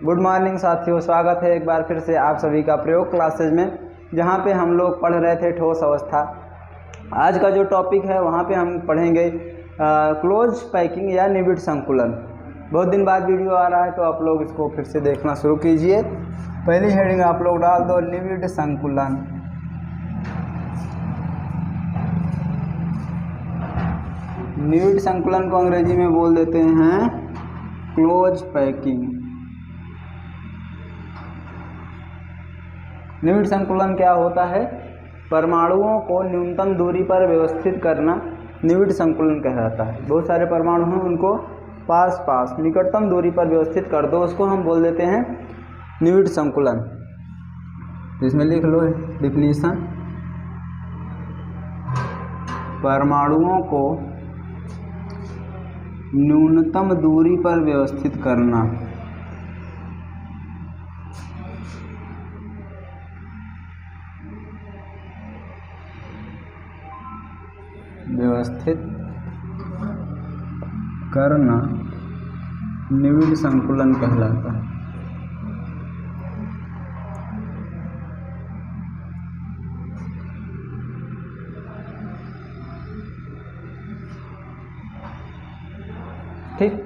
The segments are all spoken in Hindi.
गुड मॉर्निंग साथियों, स्वागत है एक बार फिर से आप सभी का प्रयोग क्लासेज में, जहां पे हम लोग पढ़ रहे थे ठोस अवस्था। आज का जो टॉपिक है वहां पे हम पढ़ेंगे क्लोज पैकिंग या निबिड़ संकुलन। बहुत दिन बाद वीडियो आ रहा है तो आप लोग इसको फिर से देखना शुरू कीजिए। पहली हेडिंग आप लोग डाल दो निबिड़ संकुलन। निबिड़ संकुलन को अंग्रेजी में बोल देते हैं क्लोज पैकिंग। निबिड़ संकुलन क्या होता है? परमाणुओं को न्यूनतम दूरी पर व्यवस्थित करना निबिड़ संकुलन कहलाता है। बहुत सारे परमाणु हैं, उनको पास पास निकटतम दूरी पर व्यवस्थित कर दो, उसको हम बोल देते हैं निबिड़ संकुलन। इसमें लिख लो डिफिनीशन। परमाणुओं को न्यूनतम दूरी पर व्यवस्थित करना निबिड़ संकुलन कहलाता है। ठीक,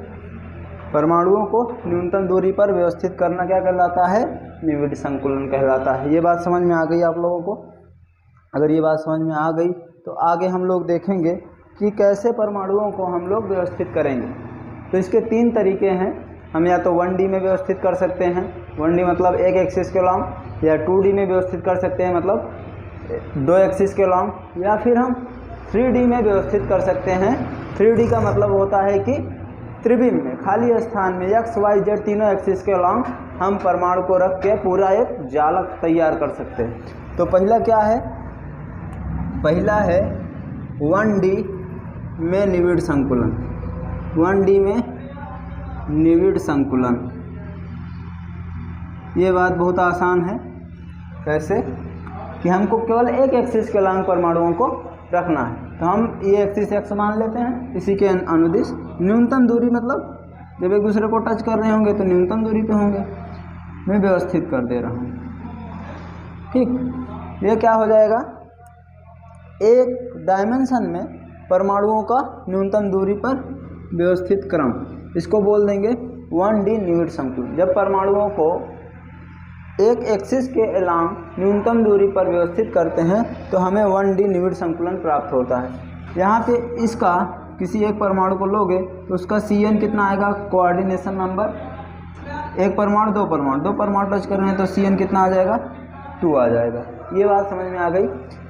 परमाणुओं को न्यूनतम दूरी पर व्यवस्थित करना क्या कहलाता है? निबिड़ संकुलन कहलाता है। ये बात समझ में आ गई आप लोगों को? अगर ये बात समझ में आ गई तो आगे हम लोग देखेंगे कि कैसे परमाणुओं को हम लोग व्यवस्थित करेंगे। तो इसके तीन तरीके हैं। हम या तो 1D में व्यवस्थित कर सकते हैं, 1D मतलब एक एक्सिस के लॉन्ग, या 2D में व्यवस्थित कर सकते हैं मतलब 2 एक्सिस के लॉन्ग, या फिर हम 3D में व्यवस्थित कर सकते हैं। 3D का मतलब होता है कि त्रिविम में खाली स्थान में x, y, z तीनों एक्सिस के लॉन्ग हम परमाणु को रख के पूरा एक जालक तैयार कर सकते हैं। तो पहला क्या है? पहला है 1D में निबिड़ संकुलन। 1D में निबिड़ संकुलन, ये बात बहुत आसान है। कैसे? कि हमको केवल एक एक्सिस के लॉन्ग परमाणुओं को रखना है। तो हम ये एक्सिस x मान लेते हैं, इसी के अनुदिश न्यूनतम दूरी मतलब जब एक दूसरे को टच कर रहे होंगे तो न्यूनतम दूरी पे होंगे। मैं व्यवस्थित कर दे रहा हूँ। ठीक, ये क्या हो जाएगा? एक डायमेंशन में परमाणुओं का न्यूनतम दूरी पर व्यवस्थित क्रम, इसको बोल देंगे 1D निबिड़ संकुलन। जब परमाणुओं को एक एक्सिस के अलांग न्यूनतम दूरी पर व्यवस्थित करते हैं तो हमें 1D निबिड़ संकुलन प्राप्त होता है। यहाँ पे इसका किसी एक परमाणु को लोगे तो उसका CN कितना आएगा? Coordination number. एक परमाणु, दो परमाणु टच कर रहे हैं तो CN कितना आ जाएगा? 2 आ जाएगा। ये बात समझ में आ गई।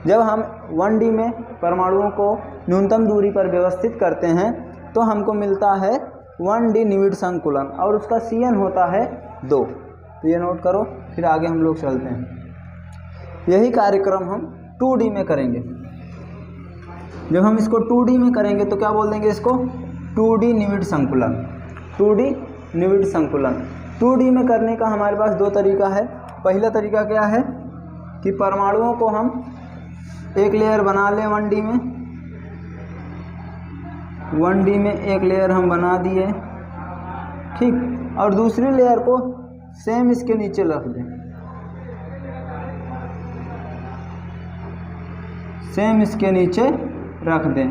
जब हम 1D में परमाणुओं को न्यूनतम दूरी पर व्यवस्थित करते हैं तो हमको मिलता है 1D निबिड़ संकुलन और उसका CN होता है 2। तो ये नोट करो, फिर आगे हम लोग चलते हैं। यही कार्यक्रम हम 2D में करेंगे। जब हम इसको 2D में करेंगे तो क्या बोल देंगे इसको? 2D निबिड़ संकुलन। 2D निबिड़ संकुलन 2D में करने का हमारे पास दो तरीका है। पहला तरीका क्या है कि परमाणुओं को हम एक लेयर बना लें 1D में। 1D में एक लेयर हम बना दिए, ठीक, और दूसरी लेयर को सेम इसके नीचे रख दें। सेम इसके नीचे रख दें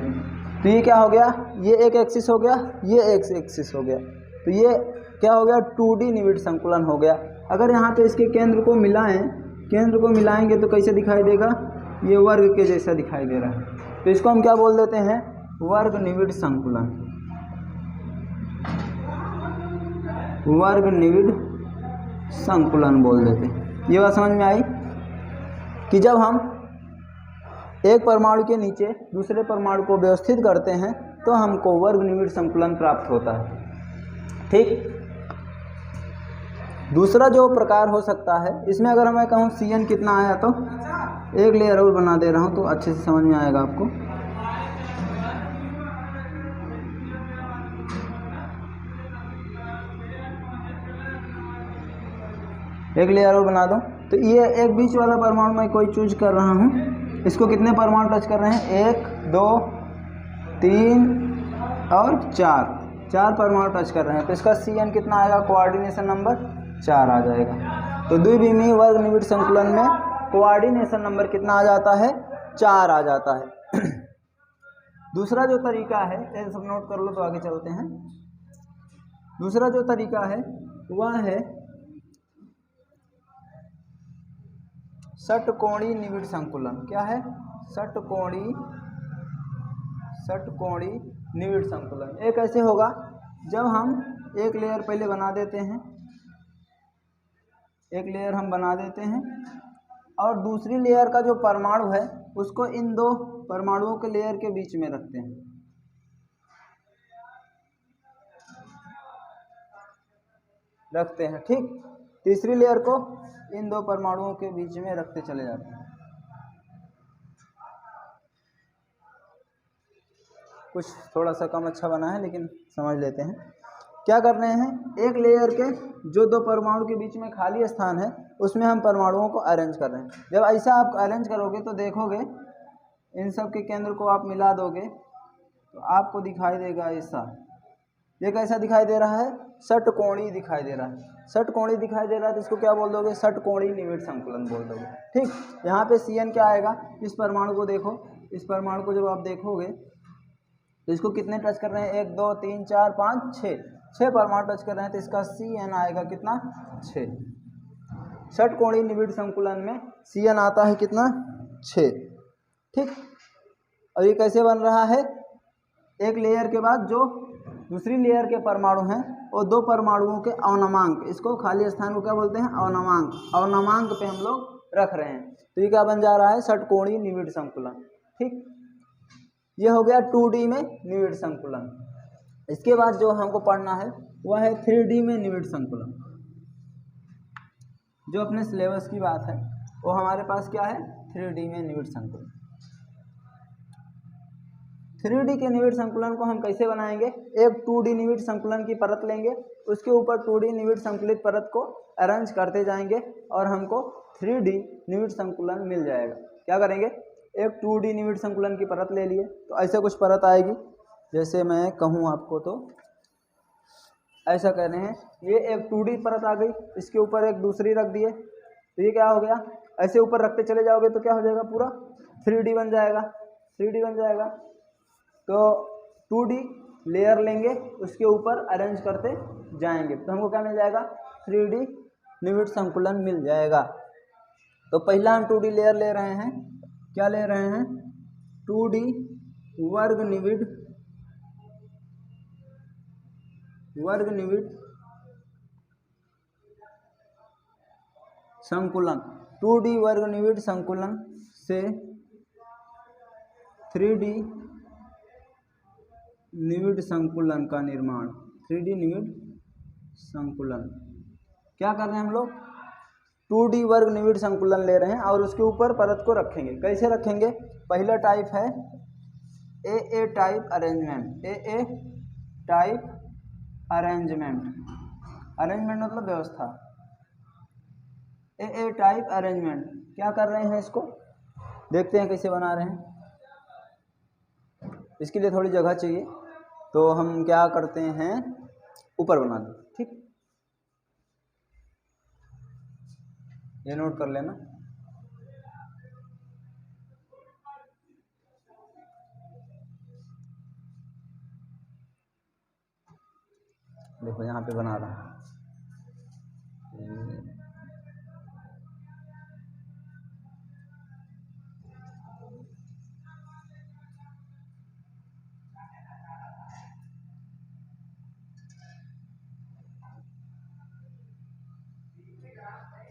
तो ये क्या हो गया? ये एक एक्सिस हो गया, ये एक एक्सिस हो गया। तो ये क्या हो गया? 2D निबिड़ संकुलन हो गया। अगर यहाँ पे इसके केंद्र को मिलाएंगे तो कैसे दिखाई देगा? ये वर्ग के जैसा दिखाई दे रहा है। तो इसको हम क्या बोल देते हैं? वर्ग निबिड़ संकुलन। वर्ग निबिड़ संकुलन बोल देते हैं। ये बात समझ में आई कि जब हम एक परमाणु के नीचे दूसरे परमाणु को व्यवस्थित करते हैं तो हमको वर्ग निबिड़ संकुलन प्राप्त होता है। ठीक, दूसरा जो प्रकार हो सकता है, इसमें अगर मैं कहूँ CN कितना आया तो एक लेयर और बना दे रहा हूँ तो अच्छे से समझ में आएगा आपको। एक लेयर और बना दो तो ये एक बीच वाला परमाणु मैं कोई चूज कर रहा हूँ। इसको कितने परमाणु टच कर रहे हैं? 1, 2, 3 और 4 परमाणु टच कर रहे हैं। तो इसका CN कितना आएगा? कोऑर्डिनेशन नंबर 4 आ जाएगा। तो द्विविमीय वर्ग निविड़ संकुलन में कोऑर्डिनेशन नंबर कितना आ जाता है? 4 आ जाता है। दूसरा जो तरीका है, ये सब नोट कर लो तो आगे चलते हैं। दूसरा जो तरीका है वह है षटकोणीय निविड़ संकुलन। क्या है? षटकोणीय निविड़ संकुलन। ये कैसे होगा? जब हम एक लेयर पहले बना देते हैं, एक लेयर हम बना देते हैं और दूसरी लेयर का जो परमाणु है उसको इन दो परमाणुओं के लेयर के बीच में रखते हैं। ठीक। तीसरी लेयर को इन दो परमाणुओं के बीच में रखते चले जाते हैं। कुछ थोड़ा सा कम अच्छा बना है लेकिन समझ लेते हैं। क्या कर रहे हैं? एक लेयर के जो दो परमाणु के बीच में खाली स्थान है उसमें हम परमाणुओं को अरेंज कर रहे हैं। जब ऐसा आप अरेंज करोगे तो देखोगे इन सब के केंद्र को आप मिला दोगे तो आपको दिखाई देगा ऐसा। ये कैसा दिखाई दे रहा है? षटकोणीय दिखाई दे रहा है। षटकोणीय दिखाई दे रहा है तो इसको क्या बोल दोगे? षटकोणीय निविड़ संकुलन बोल दोगे। ठीक। यहाँ पे Cn क्या आएगा? इस परमाणु को देखो, इस परमाणु को जब आप देखोगे तो इसको कितने टच कर रहे हैं? 1 2 3 4 5 6 परमाणु टच कर रहे हैं तो इसका Cn आएगा कितना? 6। षटकोणीय निविड़ संकुलन में Cn आता है कितना? 6। ठीक। और ये कैसे बन रहा है? एक लेयर के बाद जो दूसरी लेयर के परमाणु हैं और दो परमाणुओं के अवनमांक, इसको खाली स्थान को क्या बोलते हैं? अवनमांक। अवनमांक पे हम लोग रख रहे हैं तो ये क्या बन जा रहा है? षटकोणीय निविड़ संकुलन। ठीक। ये हो गया 2D में निविड़ संकुलन। इसके बाद जो हमको पढ़ना है वह है 3D में निविड़ संकुलन। जो अपने सिलेबस की बात है वो हमारे पास क्या है? 3D में निविड़ संकुलन। 3D के निविड़ संकुलन को हम कैसे बनाएंगे? एक 2D निविड़ संकुलन की परत लेंगे, उसके ऊपर 2D निविड़ संकुलित परत को अरेंज करते जाएंगे और हमको 3D निविड़ संकुलन मिल जाएगा। क्या करेंगे? एक 2D निविड़ संकुलन की परत ले लिए तो ऐसे कुछ परत आएगी। जैसे मैं कहूँ आपको तो ऐसा कह रहे हैं, ये एक 2D परत आ गई, इसके ऊपर एक दूसरी रख दिए तो ये क्या हो गया? ऐसे ऊपर रखते चले जाओगे तो क्या हो जाएगा? पूरा 3D बन जाएगा। 3D बन जाएगा तो 2D लेयर लेंगे, उसके ऊपर अरेंज करते जाएंगे तो हमको क्या मिल जाएगा? 3D निविड़ संकुलन मिल जाएगा। तो पहला हम 2D लेयर ले रहे हैं। क्या ले रहे हैं? 2D वर्ग निविड़ संकुलन। 2D वर्ग निविड़ संकुलन से 3D निविड़ संकुलन का निर्माण। 3D निविड़ संकुलन क्या कर रहे हैं हम लोग? 2D वर्ग निविड़ संकुलन ले रहे हैं और उसके ऊपर परत को रखेंगे। कैसे रखेंगे? पहला टाइप है AA type arrangement. AA type arrangement. Arrangement मतलब व्यवस्था। AA type arrangement. क्या कर रहे हैं? इसको देखते हैं कैसे बना रहे हैं। इसके लिए थोड़ी जगह चाहिए तो हम क्या करते हैं? ऊपर बना दें। ठीक, ये नोट कर लेना। देखो यहाँ पे बना रहा हूँ।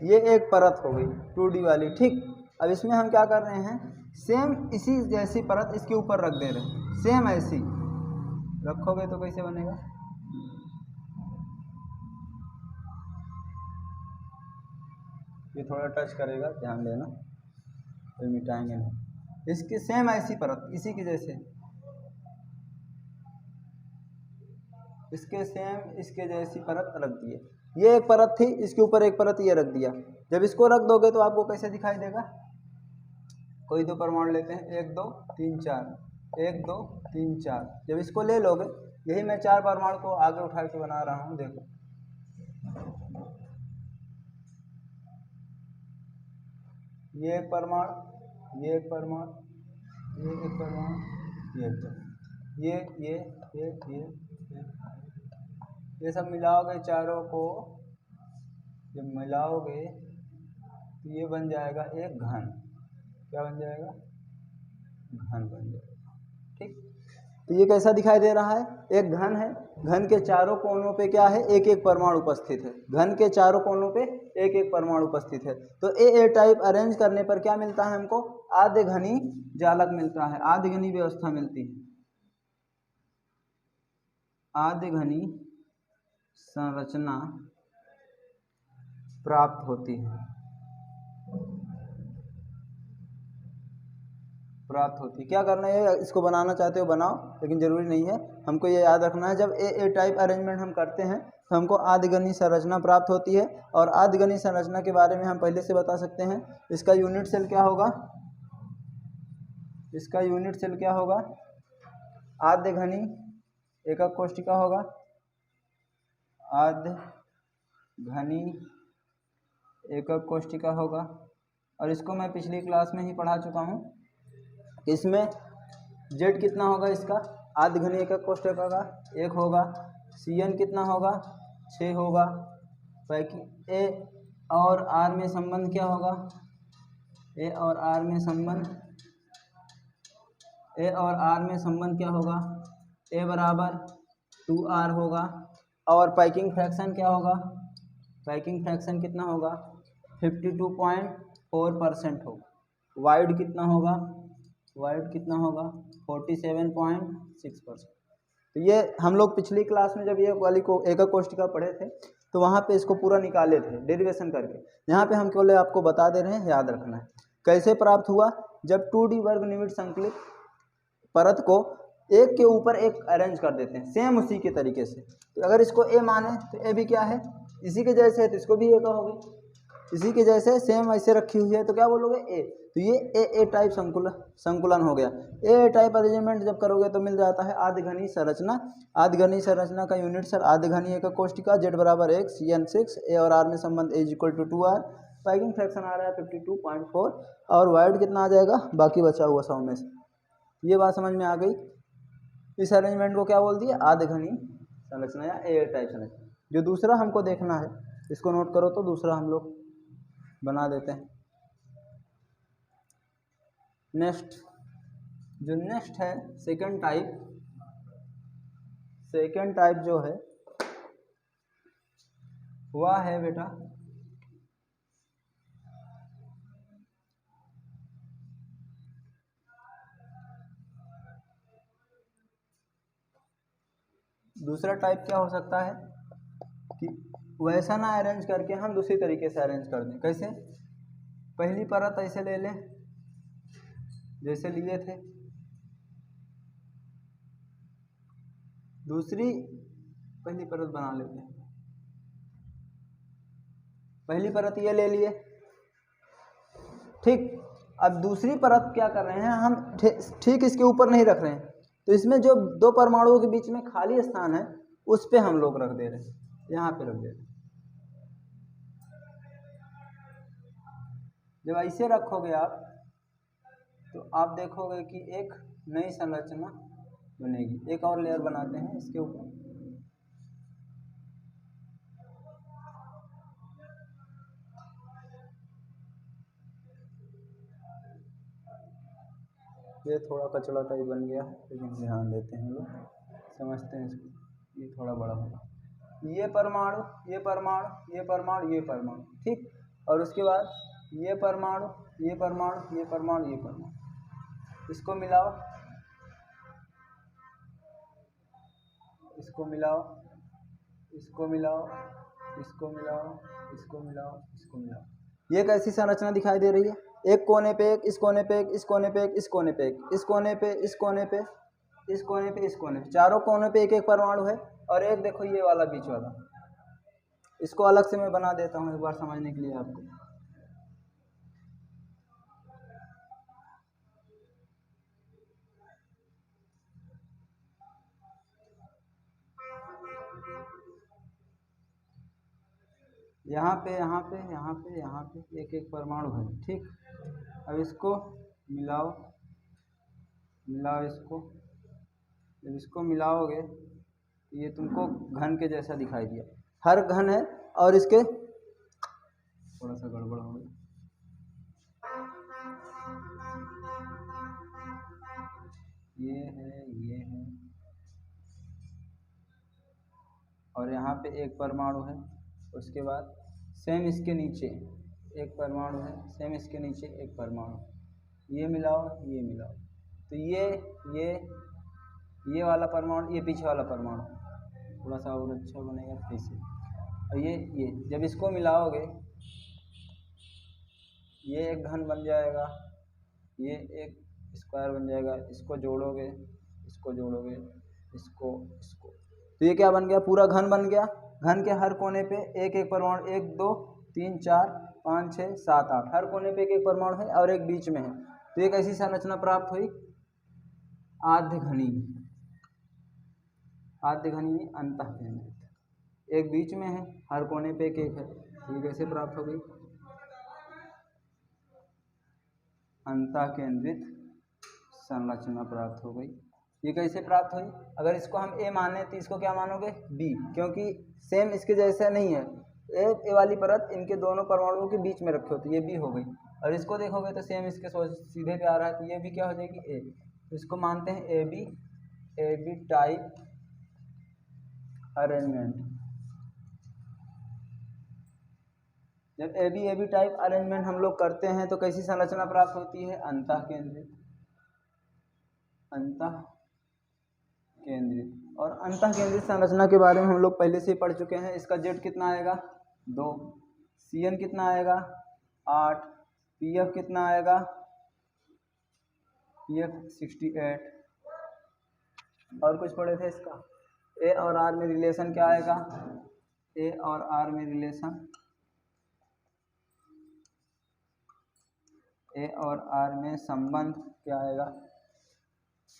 ये एक परत हो गई 2D वाली। ठीक, अब इसमें हम क्या कर रहे हैं? सेम इसी जैसी परत इसके ऊपर रख दे रहे हैं। सेम ऐसी रखोगे तो कैसे बनेगा? ये थोड़ा टच करेगा, ध्यान देना, तो मिटाएंगे नहीं। इसकी सेम ऐसी परत इसी की जैसे, इसके सेम इसके जैसी परत रख दिए। ये एक परत थी, इसके ऊपर एक परत ये रख दिया। जब इसको रख दोगे तो आपको कैसे दिखाई देगा? कोई दो परमाणु लेते हैं, 1 2 3 4, 1 2 3 4। जब इसको ले लोगे, यही मैं 4 परमाणु को आगे उठा के बना रहा हूँ। देखो ये एक परमाणु, ये एक परमाणु, ये एक परमाणु, ये एक परमाणु, ये सब मिलाओगे चारों को, जब मिलाओगे तो ये बन जाएगा एक घन। क्या बन जाएगा? घन बन जाएगा। ठीक, तो ये कैसा दिखाई दे रहा है? एक घन है, घन के चारों कोनों पे क्या है? एक एक परमाणु उपस्थित है। घन के चारों कोनों पे एक एक परमाणु उपस्थित है। तो ए टाइप अरेंज करने पर क्या मिलता है हमको? आद्य घनी जालक मिलता है, आद्य घनी व्यवस्था मिलती है, आद्य घनी संरचना प्राप्त होती है, प्राप्त होती है। क्या करना है? इसको बनाना चाहते हो बनाओ, लेकिन जरूरी नहीं है। हमको ये याद रखना है, जब ए टाइप अरेंजमेंट हम करते हैं तो हमको आद्यगणीय संरचना प्राप्त होती है। और आद्यगणीय संरचना के बारे में हम पहले से बता सकते हैं। इसका यूनिट सेल क्या होगा? इसका यूनिट सेल क्या होगा? आद्य घनी एकक कोशिका होगा, आद्य घनी एकक कोशिका होगा। और इसको मैं पिछली क्लास में ही पढ़ा चुका हूँ। इसमें जेड कितना होगा? इसका आद्य घनी एकक कोशिका का 1 होगा। CN कितना होगा? 6 होगा। पैकिंग ए और आर में संबंध क्या होगा? ए और आर में संबंध, ए और आर में संबंध क्या होगा? ए बराबर 2R होगा। और पैकिंग फ्रैक्शन क्या होगा? पैकिंग फ्रैक्शन कितना होगा? 52.4% होगा। वाइड कितना होगा? वाइड कितना होगा? 47.6%। तो ये हम लोग पिछली क्लास में जब ये वाली को एकक कोशिका पढ़े थे तो वहाँ पे इसको पूरा निकाले थे डेरिवेशन करके। यहाँ पे हम केवल आपको बता दे रहे हैं, याद रखना है। कैसे प्राप्त हुआ? जब 2D वर्ग निविड़ संकलित परत को एक के ऊपर एक अरेंज कर देते हैं, सेम उसी के तरीके से। तो अगर इसको ए माने तो ए भी क्या है? इसी के जैसे है, तो इसको भी ए कहोगे। इसी के जैसे सेम ऐसे रखी हुई है तो क्या बोलोगे? ए। तो ये ए टाइप संकुलन हो गया। ए टाइप अरेंजमेंट जब करोगे तो मिल जाता है आद्य घनी संरचना। आद्य घनी संरचना का यूनिट सर आद्य घनी एकक कोशिका, जेड बराबर 1, CN 6, ए और आर में संबंध A equal to 2R। Packing fraction आ रहा है 52.4 और वाइड कितना आ जाएगा? बाकी बचा हुआ 100 में से। ये बात समझ में आ गई? इस अरेंजमेंट को क्या बोल दिया? आद्य घनी संरचना या ए टाइप संरचना। जो दूसरा हमको देखना है, इसको नोट करो तो दूसरा हम लोग बना देते हैं। नेक्स्ट, जो नेक्स्ट है सेकंड टाइप जो है वह है बेटा दूसरा टाइप क्या हो सकता है कि वैसा ना अरेंज करके हम दूसरी तरीके से अरेंज कर दें। कैसे? पहली परत ऐसे ले लें जैसे लिए थे, दूसरी पहली परत बना लेते हैं। पहली परत ये ले लिए, ठीक। अब दूसरी परत क्या कर रहे हैं हम? ठीक इसके ऊपर नहीं रख रहे हैं, तो इसमें जो दो परमाणुओं के बीच में खाली स्थान है उस पे हम लोग रख दे रहे हैं, यहाँ पे रख दे रहे हैं। जब ऐसे रखोगे आप तो आप देखोगे कि एक नई संरचना बनेगी। एक और लेयर बनाते हैं इसके ऊपर। ये थोड़ा कचड़ा टाइप बन गया है, लेकिन ध्यान देते हैं लोग, समझते हैं इसको। ये थोड़ा बड़ा होगा, ये परमाणु, ये परमाणु, ये परमाणु, ये परमाणु, ठीक। और उसके बाद ये परमाणु, ये परमाणु, ये परमाणु, ये परमाणु, इसको मिलाओ, इसको मिलाओ, इसको मिलाओ, इसको मिलाओ, इसको मिलाओ, इसको मिलाओ। ये कैसी संरचना दिखाई दे रही है? एक कोने पे एक, इस कोने पे एक, इस कोने पे एक, इस कोने पे एक, इस कोने पे, इस कोने पे, इस कोने पे, इस कोने पे, चारों कोने पे एक एक परमाणु है। और एक देखो ये वाला बीच वाला, इसको अलग से मैं बना देता हूँ एक बार समझने के लिए आपको। यहाँ पे यहाँ पे यहाँ पे यहाँ पे एक एक परमाणु है, ठीक। अब इसको मिलाओ, मिलाओ इसको, जब इसको मिलाओगे तो ये तुमको घन के जैसा दिखाई दिया, हर घन है। और इसके थोड़ा सा गड़बड़ हो गई, ये है और यहाँ पे एक परमाणु है। उसके बाद सेम इसके नीचे एक परमाणु है, सेम इसके नीचे एक परमाणु, ये मिलाओ, ये मिलाओ, तो ये वाला परमाणु, ये पीछे वाला परमाणु थोड़ा सा और अच्छा बनेगा फिर से। और ये जब इसको मिलाओगे ये एक घन बन जाएगा, ये एक स्क्वायर बन जाएगा। इसको जोड़ोगे, इसको जोड़ोगे, इसको, तो ये क्या बन गया, पूरा घन बन गया। घन के हर कोने पे एक एक परमाणु, 1 2 3 4 5 6 7 8, हर कोने पे एक एक परमाणु है और एक बीच में है। तो एक ऐसी संरचना प्राप्त हुई आद्यघनी, आद्यघनी अंतःकेंद्रित। एक बीच में है, हर कोने पे एक एक है, ये कैसे प्राप्त हो गई, अंतःकेंद्रित संरचना प्राप्त हो गई। ये कैसे प्राप्त हुई, अगर इसको हम ए माने तो इसको क्या मानोगे, बी, क्योंकि सेम इसके जैसा नहीं है। ए वाली परत इनके दोनों परमाणुओं के बीच में रखे होते, ये बी हो गई। और इसको देखोगे तो सेम इसके सीधे पे आ रहा है, तो ये भी क्या हो जाएगी, ए। तो इसको मानते हैं ए बी टाइप अरेंजमेंट। जब ए बी टाइप अरेंजमेंट हम लोग करते हैं तो कैसी संरचना प्राप्त होती है, अंतःकेंद्रित, अंतःकेंद्रित। और अंतःकेंद्रित संरचना के बारे में हम लोग पहले से ही पढ़ चुके हैं। इसका जेड कितना आएगा, 2, CN कितना आएगा, 8, PF कितना आएगा, PF 68। और कुछ पढ़े थे इसका, ए और आर में रिलेशन क्या आएगा, ए और आर में रिलेशन, ए और आर में संबंध क्या आएगा,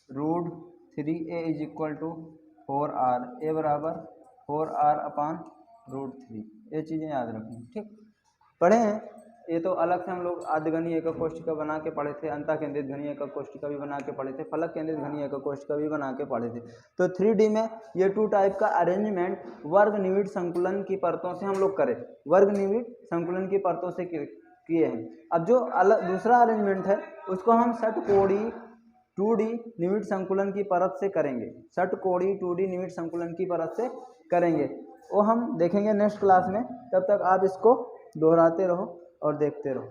√3a is equal to 4r, ए बराबर 4r/√3। ये चीज़ें याद रखनी, ठीक। पढ़े हैं ये तो अलग से हम लोग आद्यघनी एकक कोष्ठिका बना के पढ़े थे, अंतःकेंद्रित घनीय एकक कोष्ठिका भी बना के पढ़े थे, फलक केंद्रित घनीय एकक कोष्ठिका भी बना के पढ़े थे। तो 3D में ये 2 टाइप का अरेंजमेंट वर्ग निविड संकुलन की परतों से हम लोग करें, वर्ग निविड संकुलन की परतों से किए हैं। अब जो अलग दूसरा अरेंजमेंट है उसको हम षटकोणी 2D निविड संकुलन की परत से करेंगे, षटकोणी 2D निविड संकुलन की परत से करेंगे, वो हम देखेंगे नेक्स्ट क्लास में। तब तक आप इसको दोहराते रहो और देखते रहो।